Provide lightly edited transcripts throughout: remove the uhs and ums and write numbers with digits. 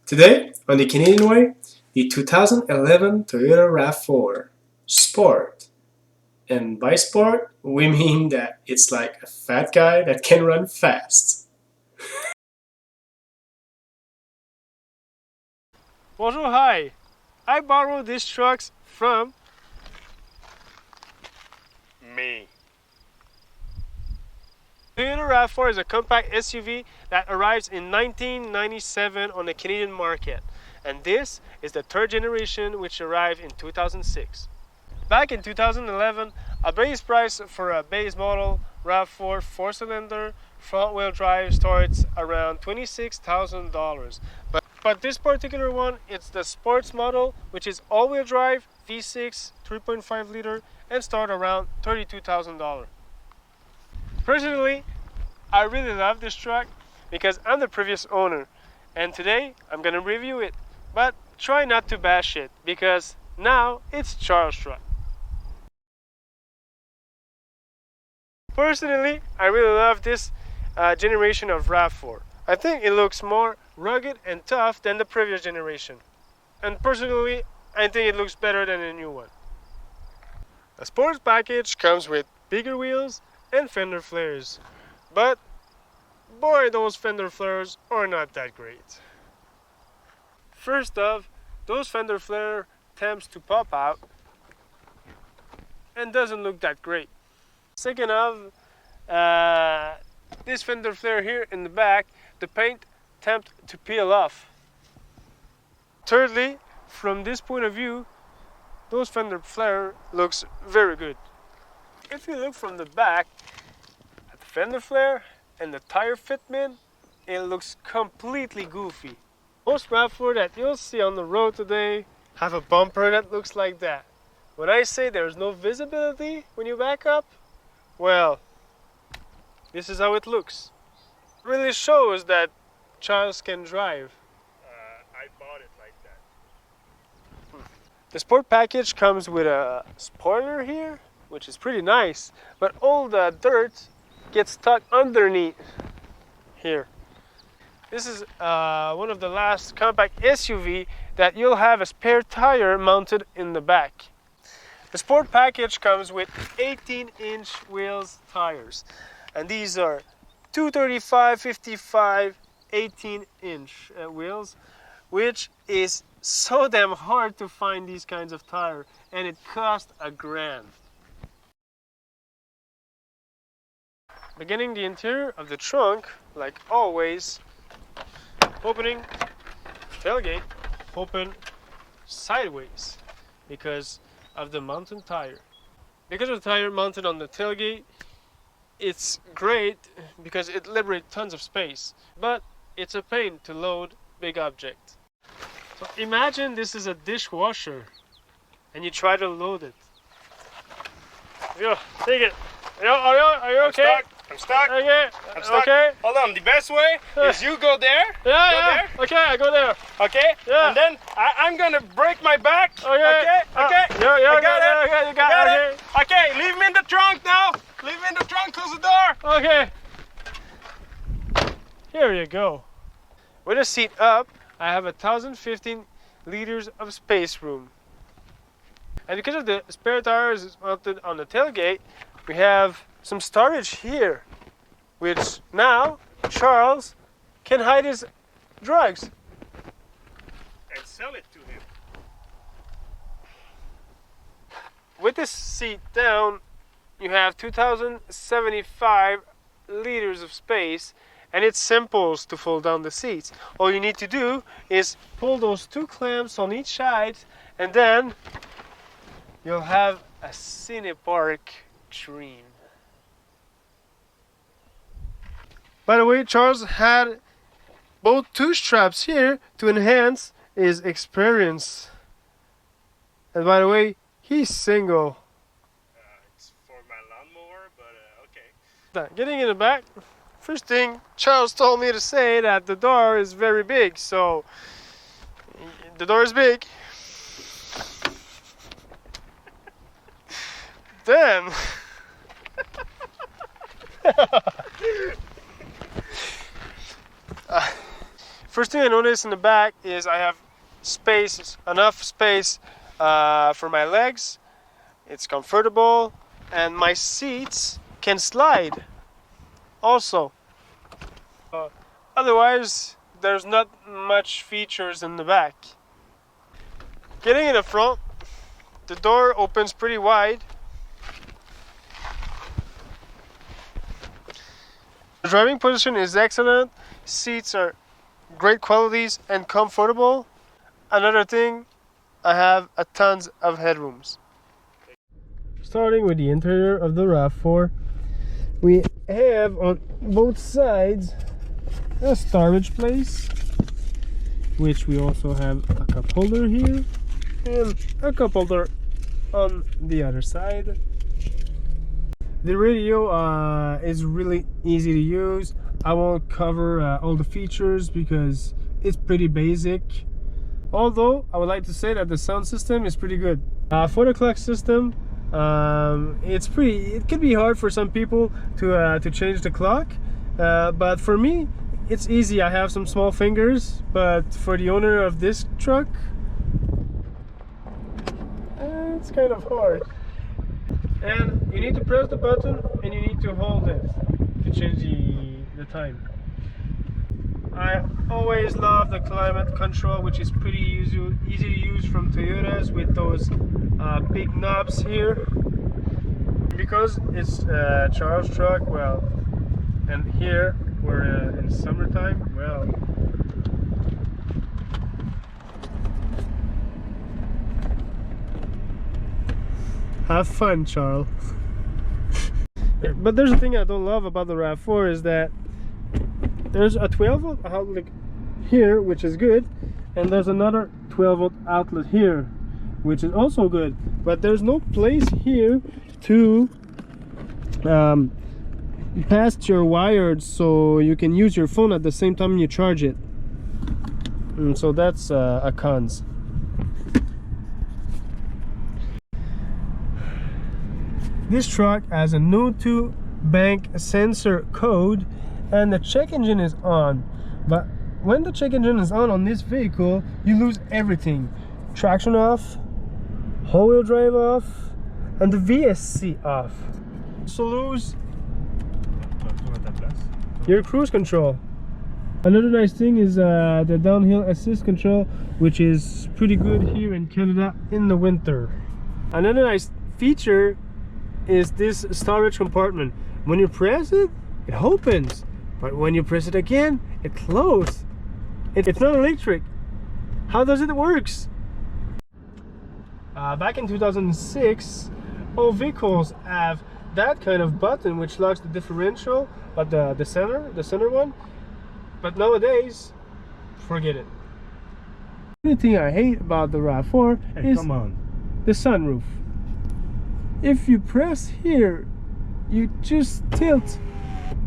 Today, on the Canadian Way, the 2011 Toyota RAV4 Sport. And by sport, we mean that it's like a fat guy that can run fast. Bonjour, hi! I borrowed these trucks from me. Toyota RAV4 is a compact SUV that arrives in 1997 on the Canadian market, and this is the third generation which arrived in 2006. Back in 2011, a base price for a base model RAV4 4-cylinder front-wheel drive starts around $26,000. But this particular one, it's the sports model, which is all-wheel drive, V6, 3.5 liter, and start around $32,000. Personally, I really love this truck because I'm the previous owner, and today I'm gonna review it. But try not to bash it because now it's Charles' truck. Personally, I really love this generation of RAV4. I think it looks more rugged and tough than the previous generation. And personally, I think it looks better than the new one. The sports package comes with bigger wheels and fender flares. But boy, those fender flares are not that great. First off, those fender flare tends to pop out and doesn't look that great. Second of, this fender flare here in the back, the paint tends to peel off. Thirdly, from this point of view, those fender flare looks very good. If you look from the back at the fender flare and the tire fitment, it looks completely goofy. Most RAV4 that you'll see on the road today have a bumper that looks like that. When I say there's no visibility when you back up, well, this is how it looks. It really shows that Charles can drive. I bought it like that. The sport package comes with a spoiler here, which is pretty nice, but all the dirt gets stuck underneath here. This is one of the last compact SUV that you'll have a spare tire mounted in the back. The sport package comes with 18-inch wheels tires, and these are 235, 55, 18-inch wheels, which is so damn hard to find these kinds of tire, and it costs $1,000. Beginning the interior of the trunk, like always, opening tailgate, open sideways because of the mountain tire. Because of the tire mounted on the tailgate, it's great because it liberates tons of space, but it's a pain to load big objects. So imagine this is a dishwasher and you try to load it. Yo, take it. Are you okay? I'm stuck. Okay. I'm stuck. Okay. Hold on. The best way is you go there. Yeah. Okay, I go there. Okay. Yeah. And then I'm gonna break my back. Okay. Okay. Yeah, I got it. Okay, you got it. Okay. Leave me in the trunk now. Leave me in the trunk. Close the door. Okay. Here you go. With the seat up, I have 1,015 liters of space room. And because of the spare tires mounted on the tailgate, we have some storage here, which now Charles can hide his drugs. And sell it to him. With this seat down, you have 2,075 liters of space, and it's simple to fold down the seats. All you need to do is pull those two clamps on each side, and then you'll have a Cinepark dream. By the way, Charles had both two straps here to enhance his experience. And by the way, he's single. It's for my lawnmower, but okay. Getting in the back, first thing Charles told me to say that the door is very big, so the door is big. Then First thing I noticed in the back is I have space, enough space for my legs. It's comfortable, and my seats can slide also. Otherwise, there's not much features in the back. Getting in the front, the door opens pretty wide. The driving position is excellent. Seats are great qualities and comfortable. Another thing, I have a tons of headrooms. Starting with the interior of the RAV4, we have on both sides a storage place, which we also have a cup holder here and a cup holder on the other side. The radio is really easy to use. I won't cover all the features because it's pretty basic, although I would like to say that the sound system is pretty good. For the clock system, it could be hard for some people to change the clock, but for me it's easy. I have some small fingers, but for the owner of this truck, it's kind of hard. And you need to press the button and you need to hold it to change the time. I always love the climate control, which is pretty easy to use from Toyotas with those big knobs here. Because it's Charles' truck, well, and here we're in summertime, well, have fun, Charles. But there's a thing I don't love about the RAV4 is that there's a 12-volt outlet here, which is good, and there's another 12-volt outlet here, which is also good, but there's no place here to pass your wires so you can use your phone at the same time you charge it. And so that's a cons. This truck has a no to bank sensor code and the check engine is on, but when the check engine is on this vehicle, you lose everything. Traction off, whole-wheel drive off, and the VSC off. So lose your cruise control. Another nice thing is the downhill assist control, which is pretty good here in Canada in the winter. Another nice feature is this storage compartment. When you press it, it opens, but when you press it again, it closes. It's not electric. How does it works? Back in 2006, all vehicles have that kind of button which locks the differential, but the center one. But nowadays, forget it. The only thing I hate about the RAV4 is the sunroof. If you press here, you just tilt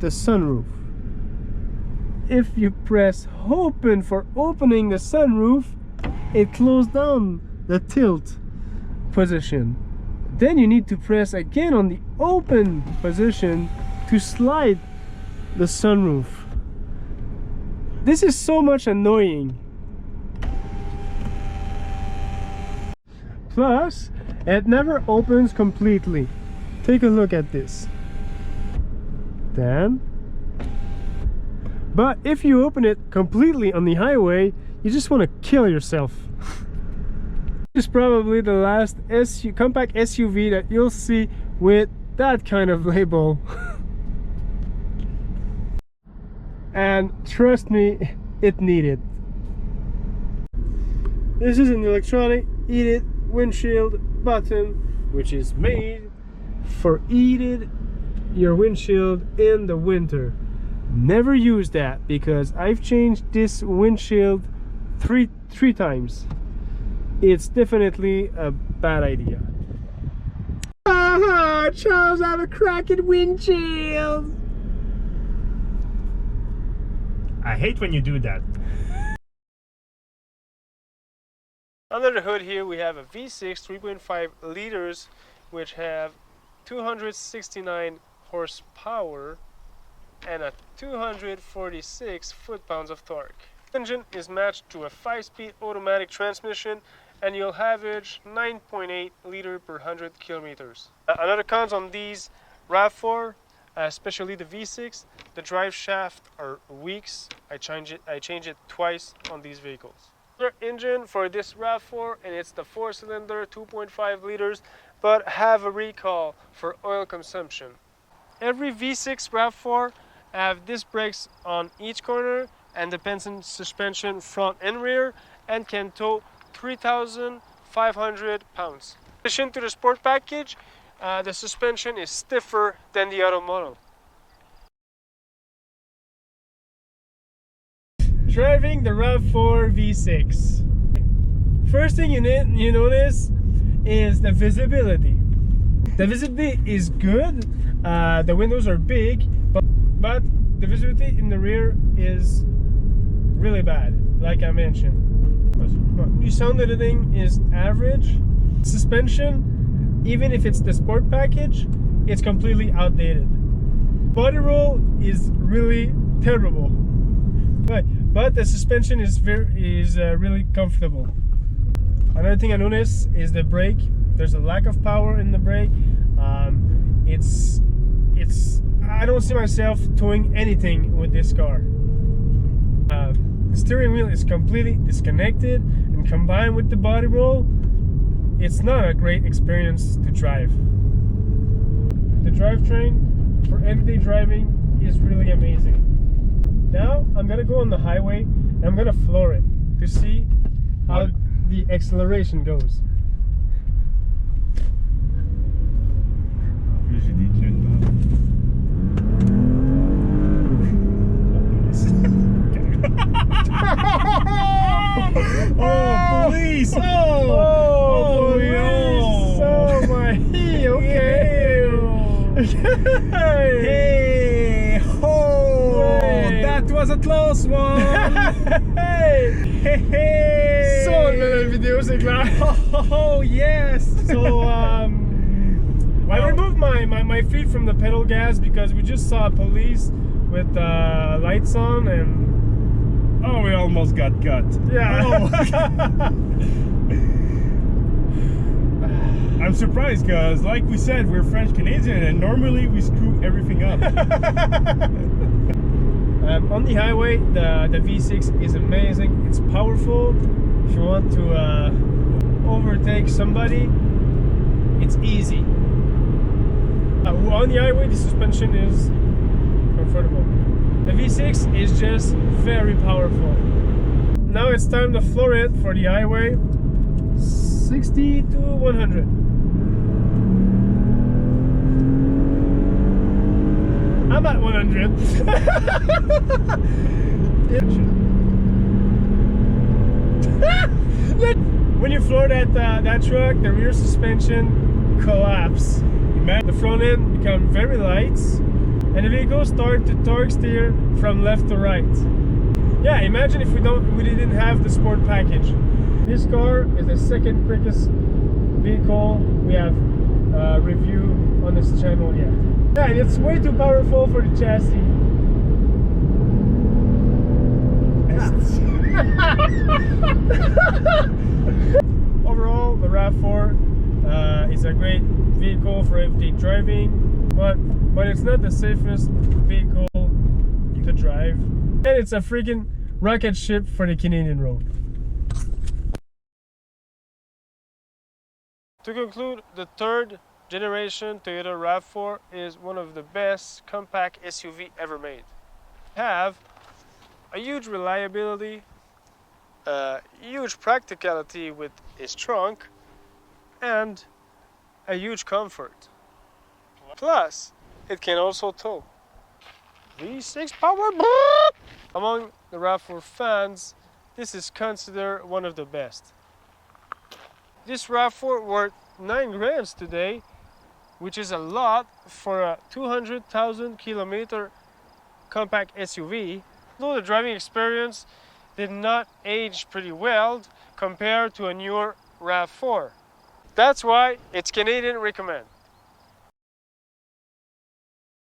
the sunroof. If you press open for opening the sunroof, it closes down the tilt position. Then you need to press again on the open position to slide the sunroof. This is so much annoying. Plus, it never opens completely. Take a look at this. Then, but if you open it completely on the highway, you just want to kill yourself. This is probably the last compact SUV that you'll see with that kind of label. And trust me, it needed. This is an electronic heated windshield button, which is made for heated your windshield in the winter. Never use that because I've changed this windshield three times. It's definitely a bad idea. Charles, I have a cracked windshield. I hate when you do that. Under the hood here we have a V6 3.5 liters which have 269 horsepower and a 246 foot-pounds of torque. Engine is matched to a 5-speed automatic transmission, and you'll average 9.8 liter per 100 kilometers. Another cons on these RAV4, especially the V6, the drive shaft are weak. I change it twice on these vehicles. Another engine for this RAV4, and it's the 4-cylinder 2.5 liters, but have a recall for oil consumption. Every V6 RAV4 have disc brakes on each corner and dependent suspension front and rear, and can tow 3,500 pounds. In addition to the sport package, the suspension is stiffer than the auto model. Driving the RAV4 V6. First thing you notice is the visibility. The visibility is good. The windows are big, but the visibility in the rear is really bad, like I mentioned. The sound editing is average. Suspension, even if it's the sport package, it's completely outdated. Body roll is really terrible, but the suspension is really comfortable. Another thing I noticed is the brake. There's a lack of power in the brake. I don't see myself towing anything with this car. The steering wheel is completely disconnected, and combined with the body roll, it's not a great experience to drive. The drivetrain for everyday driving is really amazing. Now I'm gonna go on the highway and I'm gonna floor it to see how the acceleration goes. Oh, police! Oh, police! Oh my, okay. Hey! Oh! Hey. That was a close one! Hey! So, la vidéo, c'est clair. Oh, yes! So, I removed my feet from the pedal gas because we just saw police with lights on, and oh, we almost got cut. yeah. Oh. I'm surprised because, like we said, we're French Canadian and normally we screw everything up. On the highway, the V6 is amazing. It's powerful. If you want to overtake somebody, it's easy. On the highway, the suspension is comfortable. The V6 is just very powerful. Now it's time to floor it for the highway. 60 to 100. I'm at 100. When you floor that truck, the rear suspension collapses. The front end becomes very light, and the vehicle starts to torque steer from left to right. Yeah, imagine if we didn't have the sport package. This car is the second quickest vehicle we have reviewed on this channel yet. Yeah, and it's way too powerful for the chassis. Overall, the RAV4 is a great vehicle for everyday driving, but it's not the safest vehicle to drive, and it's a freaking rocket ship for the Canadian road. To conclude, the third generation Toyota RAV4 is one of the best compact SUV ever made. Have a huge reliability, huge practicality with its trunk, and a huge comfort. Plus, it can also tow. V6 power. Among the RAV4 fans, this is considered one of the best. This RAV4 worth 9 grand today, which is a lot for a 200,000 kilometer compact SUV. Though the driving experience did not age pretty well compared to a newer RAV4. That's why it's Canadian recommend.